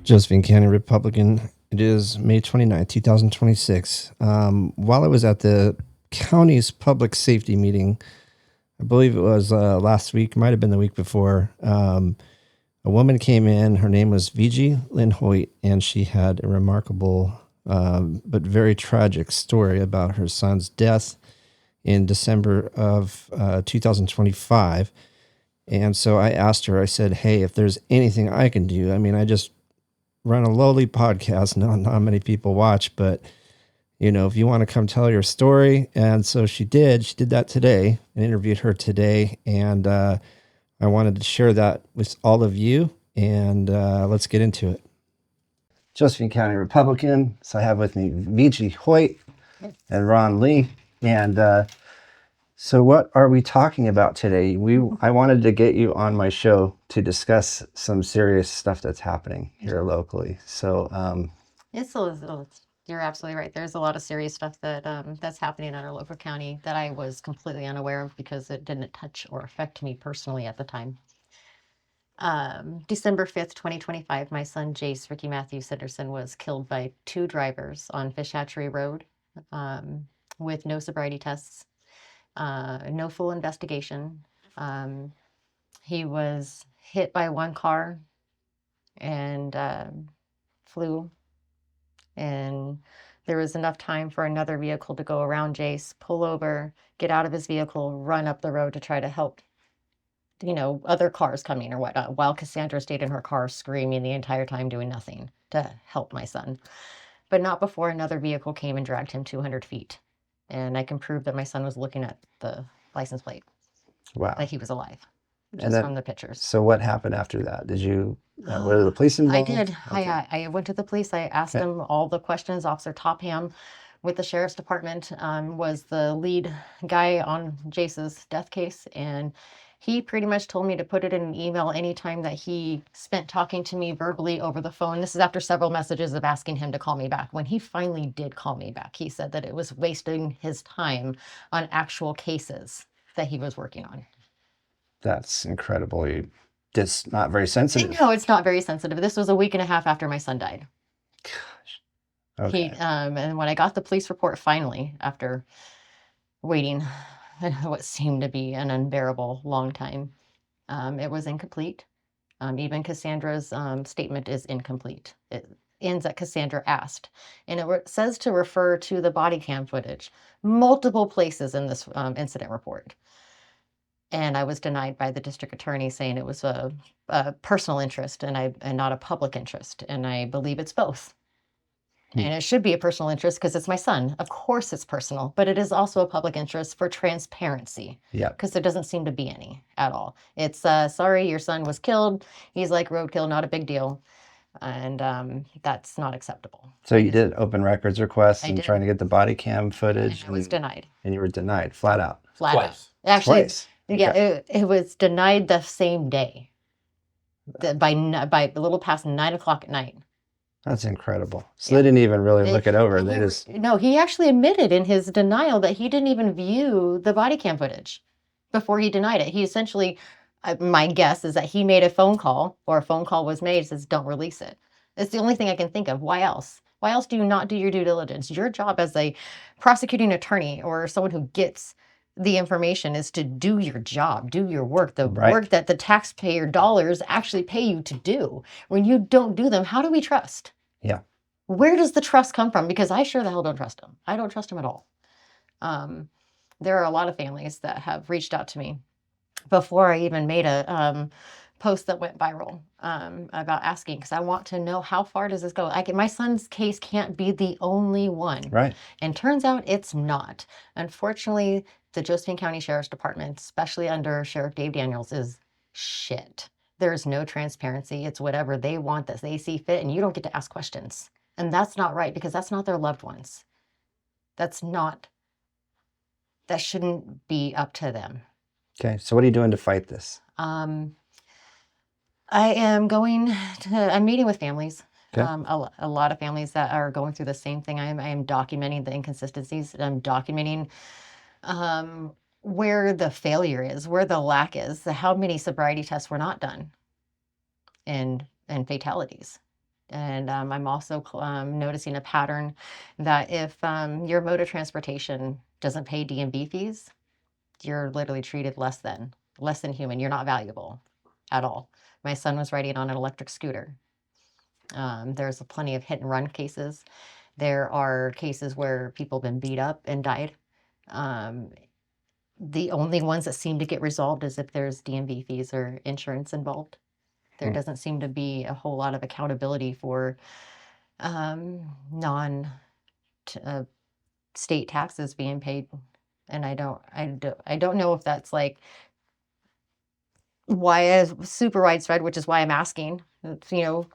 Josephine County Republican. It is May 29th, 2026. While I was at the county's public safety meeting, I believe it was last week, might have been the week before, a woman came in. Her name was Vigi Lynn Hoyt, and she had a remarkable but very tragic story about her son's death in December of 2025. And so I asked her, I said, hey, if there's anything I can do, I mean, I just run a lowly podcast, not many people watch, but if you want to come tell your story. And so she did that today. I interviewed her today, and I wanted to share that with all of you, and let's get into it. Josephine County Republican. So I have with me Vigi Hoyt and Ron Lee. And so what are we talking about today? I wanted to get you on my show to discuss some serious stuff that's happening here locally. So you're absolutely right. There's a lot of serious stuff that's happening in our local county that I was completely unaware of because it didn't touch or affect me personally at the time. December 5th, 2025, my son Jace Ricky Matthew Sinderson was killed by two drivers on Fish Hatchery Road with no sobriety tests. No full investigation. He was hit by one car and flew, and there was enough time for another vehicle to go around Jace, pull over, get out of his vehicle, run up the road to try to help other cars coming or whatnot, while Cassandra stayed in her car screaming the entire time, doing nothing to help my son. But not before another vehicle came and dragged him 200 feet. And I can prove that my son was looking at the license plate. Wow. Like he was alive. Just from the pictures. So what happened after that? Did you, were the police involved? I did. Okay. I went to the police. I asked them all the questions. Officer Topham with the sheriff's department was the lead guy on Jace's death case. And he pretty much told me to put it in an email anytime that he spent talking to me verbally over the phone. This is after several messages of asking him to call me back. When he finally did call me back, he said that it was wasting his time on actual cases that he was working on. That's incredibly just not very sensitive. No, it's not very sensitive. This was a week and a half after my son died. Gosh. Okay. And when I got the police report finally, after waiting what seemed to be an unbearable long time, it was incomplete. Even Cassandra's statement is incomplete. It ends at Cassandra asked, and it says to refer to the body cam footage, multiple places in this incident report. And I was denied by the district attorney, saying it was a personal interest and not a public interest. And I believe it's both. And it should be a personal interest because it's my son. Of course it's personal, but it is also a public interest for transparency. Yeah. Because there doesn't seem to be any at all. It's, sorry, your son was killed. He's like roadkill, not a big deal. And that's not acceptable. So you did open records requests and trying to get the body cam footage. And I was denied. And you were denied, flat out. Flat Twice. out. Actually, Twice. Yeah, Okay. it was denied the same day. By a little past 9 o'clock at night. That's incredible. So they didn't even really look it over. No, he actually admitted in his denial that he didn't even view the body cam footage before he denied it. He essentially, my guess is that he made a phone call, or a phone call was made, says don't release it. It's the only thing I can think of. Why else? Why else do you not do your due diligence? Your job as a prosecuting attorney or someone who gets the information is to do your job, do your work, the work that the taxpayer dollars actually pay you to do. When you don't do them, how do we trust? Yeah. Where does the trust come from? Because I sure the hell don't trust him. I don't trust him at all. There are a lot of families that have reached out to me before I even made a post that went viral about asking, because I want to know, how far does this go? My son's case can't be the only one. Right. And turns out it's not. Unfortunately, the Josephine County Sheriff's Department, especially under Sheriff Dave Daniels, is shit. There's no transparency. It's whatever they want that they see fit, and you don't get to ask questions. And that's not right, because that's not their loved ones. That shouldn't be up to them. Okay, so what are you doing to fight this? I'm meeting with families. Okay. A lot of families that are going through the same thing. I am documenting the inconsistencies. I'm documenting where the failure is, where the lack is, how many sobriety tests were not done, and fatalities. And I'm also noticing a pattern that if your mode of transportation doesn't pay DMV fees, you're literally treated less than human. You're not valuable at all. My son was riding on an electric scooter. There's plenty of hit and run cases. There are cases where people have been beat up and died. The only ones that seem to get resolved is if there's DMV fees or insurance involved. There doesn't seem to be a whole lot of accountability for non state taxes being paid. And I don't know if that's like why a super widespread, which is why I'm asking, but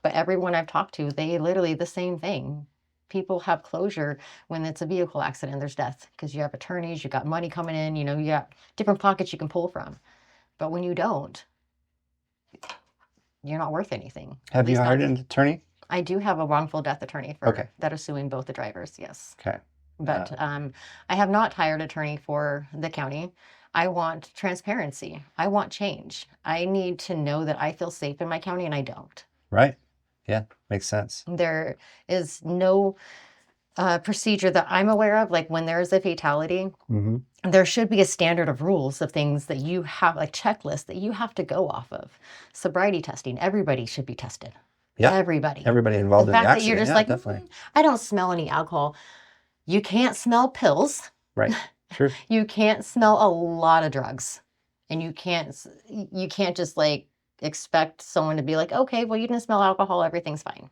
everyone I've talked to, they literally the same thing. People have closure when it's a vehicle accident, there's death because you have attorneys, you got money coming in, you got different pockets you can pull from. But when you don't, you're not worth anything. Have you hired an attorney? I do have a wrongful death attorney that are suing both the drivers, yes. Okay. But I have not hired an attorney for the county. I want transparency. I want change. I need to know that I feel safe in my county, and I don't. Right. Yeah, makes sense. There is no procedure that I'm aware of. Like when there is a fatality, there should be a standard of rules of things that you have, like checklists that you have to go off of. Sobriety testing. Everybody should be tested. Yeah. Everybody involved in the accident. The fact that you're just definitely. I don't smell any alcohol. You can't smell pills. Right. True. You can't smell a lot of drugs, and you can't just like expect someone to be like, okay, well, you didn't smell alcohol, everything's fine.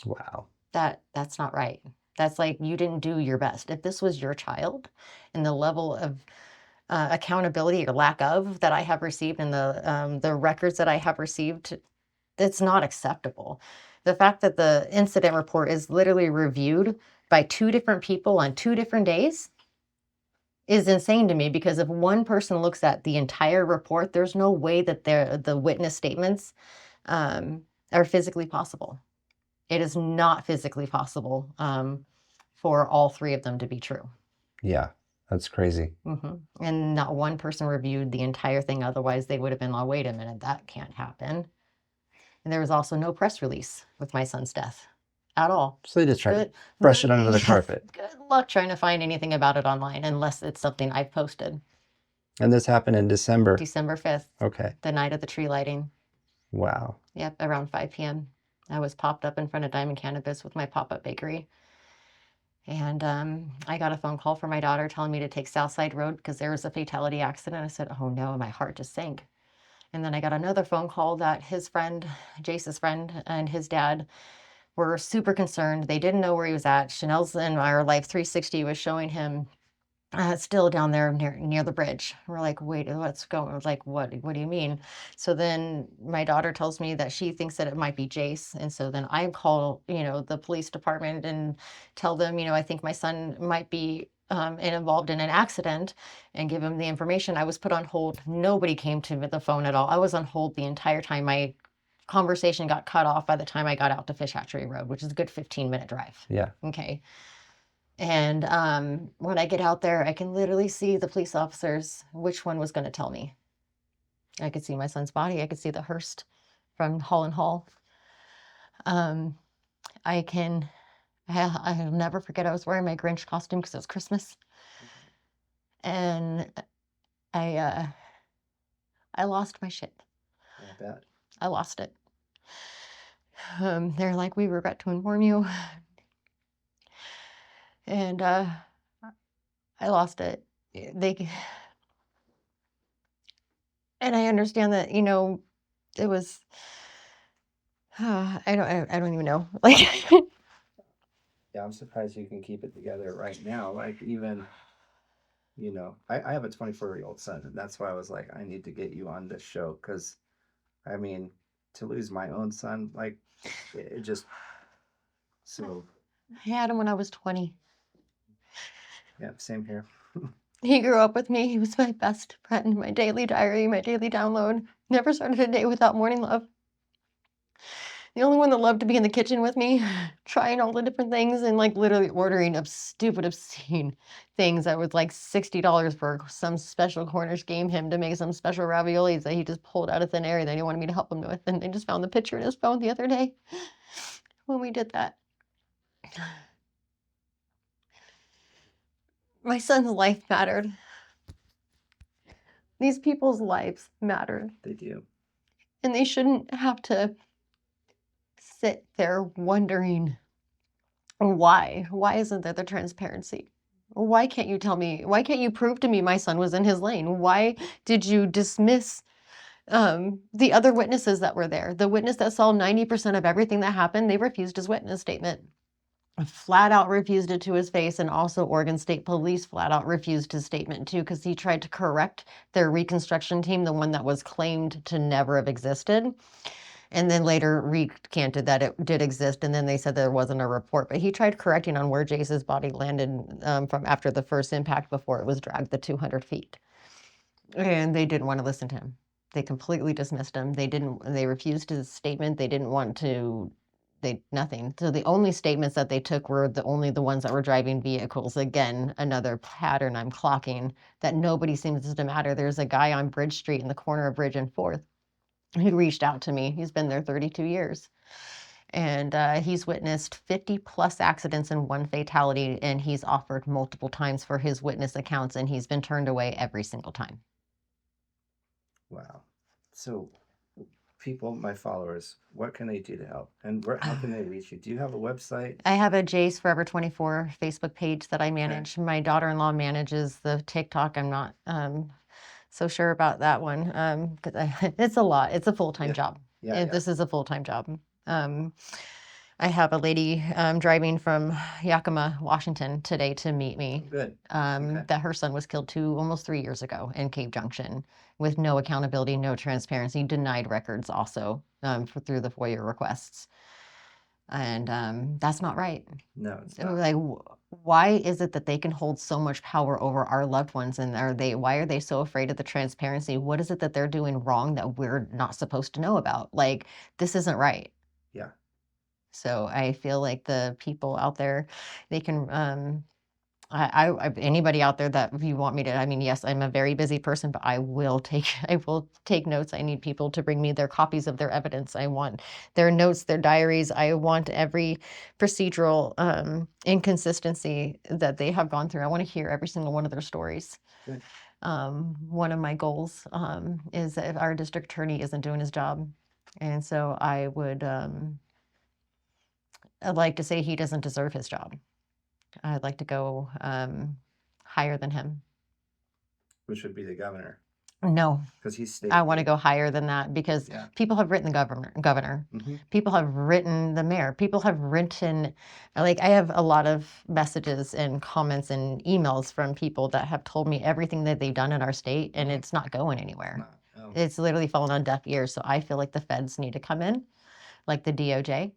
Wow. That's not right. That's like you didn't do your best. If this was your child, and the level of accountability or lack of that I have received, and the records that I have received, it's not acceptable. The fact that the incident report is literally reviewed by 2 different people on 2 different days is insane to me, because if one person looks at the entire report, there's no way that the witness statements are physically possible. It is not physically possible for all 3 of them to be true. Yeah, that's crazy. And not one person reviewed the entire thing. Otherwise, they would have been like, wait a minute, that can't happen. And there was also no press release with my son's death at all. So they just tried to brush it under the carpet. Good luck trying to find anything about it online, unless it's something I've posted. And this happened in December? December 5th. Okay. The night of the tree lighting. Wow. Yep, around 5 p.m. I was popped up in front of Diamond Cannabis with my pop-up bakery. And I got a phone call from my daughter telling me to take Southside Road because there was a fatality accident. I said, oh no, and my heart just sank. And then I got another phone call that his friend, Jace's friend, and his dad were super concerned. They didn't know where he was at. Chanel's in our Life 360 was showing him still down there near the bridge. We're like, wait, what's going on? I was like, what do you mean? So then my daughter tells me that she thinks that it might be Jace. And so then I call, the police department and tell them, I think my son might be involved in an accident, and give him the information. I was put on hold. Nobody came to the phone at all. I was on hold the entire time. My conversation got cut off by the time I got out to Fish Hatchery Road, which is a good 15-minute drive. Yeah. Okay. And when I get out there, I can literally see the police officers, which one was going to tell me. I could see my son's body. I could see the hearse from Holland Hall. I'll never forget, I was wearing my Grinch costume because it was Christmas. And I lost my shit. I bet. I lost it. They're like, we regret to inform you. And I lost it. And I understand that, it was, I don't even know. Like, yeah, I'm surprised you can keep it together right now. Like, even, I have a 24-year-old son, and that's why I was like, I need to get you on this show, because, I mean, to lose my own son, like, it just, so. I had him when I was 20. Yeah, same here. He grew up with me. He was my best friend, my daily diary, my daily download. Never started a day without morning love. The only one that loved to be in the kitchen with me, trying all the different things and like literally ordering stupid, obscene things that was like $60 for some special Cornish game him to make some special raviolis that he just pulled out of thin air that he wanted me to help him with. And they just found the picture in his phone the other day when we did that. My son's life mattered. These people's lives mattered. They do. And they shouldn't have to sit there wondering why. Why isn't there the transparency? Why can't you tell me? Why can't you prove to me my son was in his lane? Why did you dismiss the other witnesses that were there? The witness that saw 90% of everything that happened, they refused his witness statement. Flat out refused it to his face, and also Oregon State Police flat out refused his statement too, because he tried to correct their reconstruction team, the one that was claimed to never have existed, and then later recanted that it did exist, and then they said there wasn't a report. But he tried correcting on where Jace's body landed from after the first impact before it was dragged the 200 feet, and they didn't want to listen to him. They completely dismissed him. They refused his statement. They didn't want to. Nothing. So the only statements that they took were the ones that were driving vehicles. Again, another pattern I'm clocking that nobody seems to matter. There's a guy on Bridge Street in the corner of Bridge and 4th who reached out to me. He's been there 32 years. And he's witnessed 50 plus accidents and 1 fatality. And he's offered multiple times for his witness accounts, and he's been turned away every single time. Wow. So people, my followers, what can they do to help? And how can they reach you? Do you have a website? I have a Jace Forever 24 Facebook page that I manage. Okay. My daughter-in-law manages the TikTok. I'm not so sure about that one because it's a lot. It's a full-time job. This is a full-time job. I have a lady driving from Yakima, Washington today to meet me. Good. That her son was killed almost 3 years ago in Cave Junction with no accountability, no transparency, denied records also through the FOIA requests. And that's not right. No, it's So not. like, why is it that they can hold so much power over our loved ones? And why are they so afraid of the transparency? What is it that they're doing wrong that we're not supposed to know about? Like, this isn't right. Yeah. So I feel like the people out there, they can, anybody out there that if you want me to, I mean, yes, I'm a very busy person, but I will take notes. I need people to bring me their copies of their evidence. I want their notes, their diaries. I want every procedural inconsistency that they have gone through. I want to hear every single one of their stories. Good. One of my goals is that if our district attorney isn't doing his job. And so I would, I'd like to say he doesn't deserve his job. I'd like to go higher than him. Which would be the governor. No, because he's state. I want to go higher than that because people have written the governor. Mm-hmm. People have written the mayor. People have written, like I have a lot of messages and comments and emails from people that have told me everything that they've done in our state, and it's not going anywhere. No. It's literally fallen on deaf ears. So I feel like the feds need to come in, like the DOJ.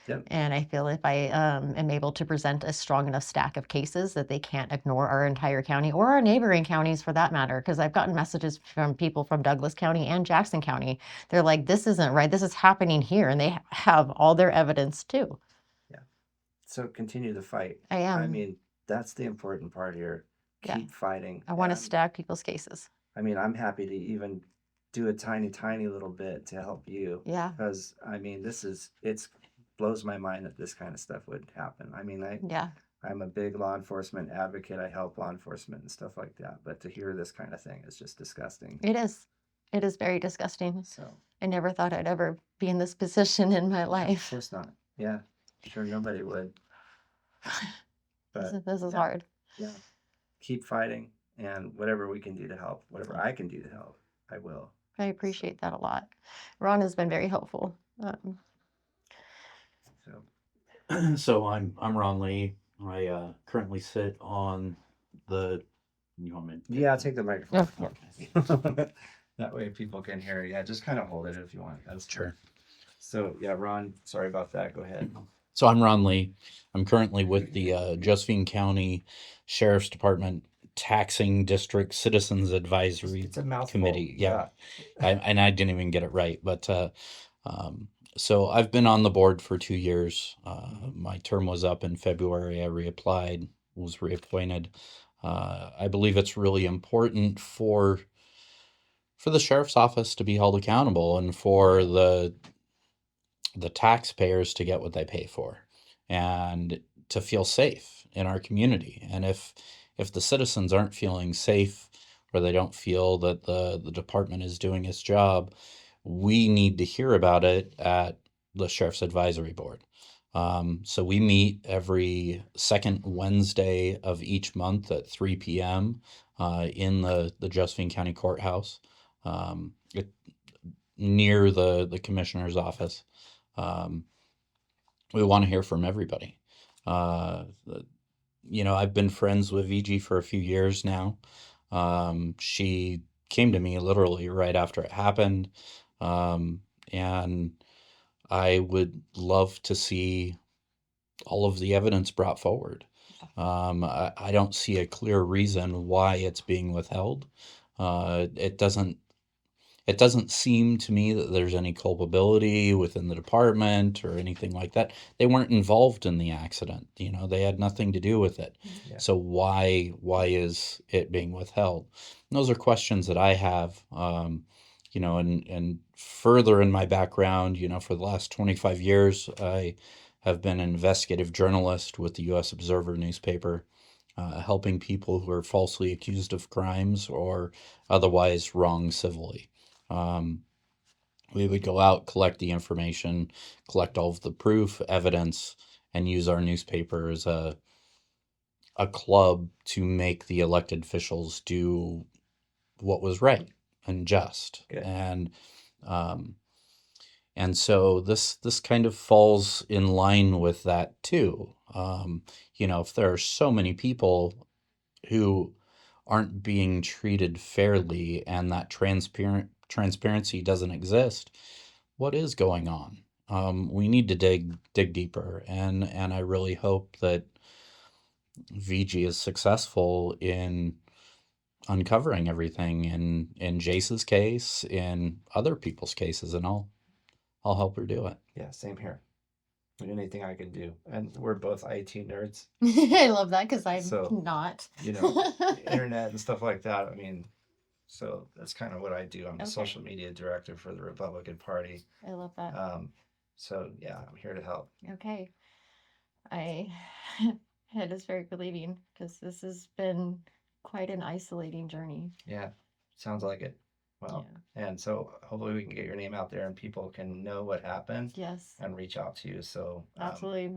Yep. And I feel if I am able to present a strong enough stack of cases that they can't ignore our entire county or our neighboring counties for that matter, because I've gotten messages from people from Douglas County and Jackson County. They're like, this isn't right. This is happening here. And they have all their evidence too. Yeah. So continue the fight. I am. I mean, that's the important part here. Keep fighting. I want to stack people's cases. I mean, I'm happy to even do a tiny little bit to help you. Yeah. Because, I mean, it's blows my mind that this kind of stuff would happen. I mean, I'm a big law enforcement advocate. I help law enforcement and stuff like that. But to hear this kind of thing is just disgusting. It is. It is very disgusting. So I never thought I'd ever be in this position in my life. Of course not. Yeah. Sure, nobody would. But this is hard. Yeah. Keep fighting, and whatever we can do to help, whatever I can do to help, I will. I appreciate that a lot. Ron has been very helpful. So I'm Ron Lee. I currently sit on the. You want me to Yeah, I'll take the microphone. Okay. That way people can hear. Yeah, just kind of hold it if you want. That's Sure. So yeah, Ron, sorry about that. Go ahead. So I'm Ron Lee. I'm currently with the Josephine County Sheriff's Department Taxing District Citizens Advisory It's a mouthful. Committee. Yeah. I didn't even get it right, but So I've been on the board for 2 years. My term was up in February. I reapplied, was reappointed. I believe it's really important for the sheriff's office to be held accountable and for the taxpayers to get what they pay for and to feel safe in our community. And if the citizens aren't feeling safe or they don't feel that the department is doing its job, we need to hear about it at the Sheriff's Advisory Board. So we meet every second Wednesday of each month at 3 p.m. In the Josephine County Courthouse, near the commissioner's office. We want to hear from everybody. I've been friends with VG for a few years now. She came to me literally right after it happened. And I would love to see all of the evidence brought forward. I don't see a clear reason why it's being withheld. It doesn't seem to me that there's any culpability within the department or anything like that. They weren't involved in the accident. They had nothing to do with it. Yeah. So why is it being withheld? And those are questions that I have. And further in my background, for the last 25 years, I have been an investigative journalist with the U.S. Observer newspaper, helping people who are falsely accused of crimes or otherwise wronged civilly. We would go out, collect the information, collect all of the proof, evidence, and use our newspaper as a club to make the elected officials do what was right and just. Yeah. And so this kind of falls in line with that too. If there are so many people who aren't being treated fairly and that transparency doesn't exist, what is going on? We need to dig deeper, and I really hope that VG is successful in uncovering everything in Jace's case, in other people's cases, and I'll help her do it. Yeah, same here. Anything I can do. And we're both IT nerds. I love that because I'm not. Internet and stuff like that. So that's kind of what I do. I'm the social media director for the Republican Party. I love that. So yeah, I'm here to help. Okay. It is very relieving because this has been quite an isolating journey. Yeah, sounds like it. Well, yeah. And so hopefully we can get your name out there and people can know what happened. Yes. And reach out to you. So absolutely.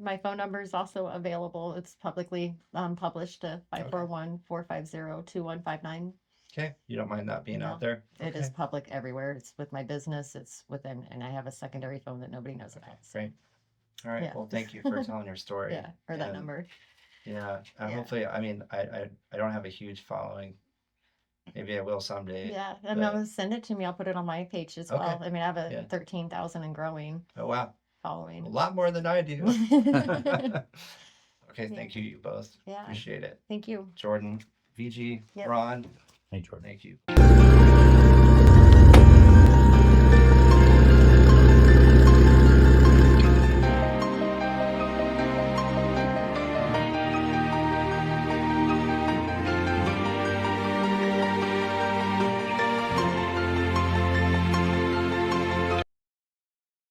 My phone number is also available. It's publicly published to 541-450-2159. Okay. You don't mind that being out there? It is public everywhere. It's with my business. It's within, and I have a secondary phone that nobody knows about. So. Great. All right. Yeah. Well, thank you for telling your story. Or that number. Yeah. Hopefully, I don't have a huge following. Maybe I will someday. Yeah, and I'm gonna send it to me. I'll put it on my page as well. I have a 13,000 and growing. Oh wow! Following. A lot more than I do. Okay, thank you both. Yeah, appreciate it. Thank you, Jordan, VG, Ron. Hey, Jordan. Thank you.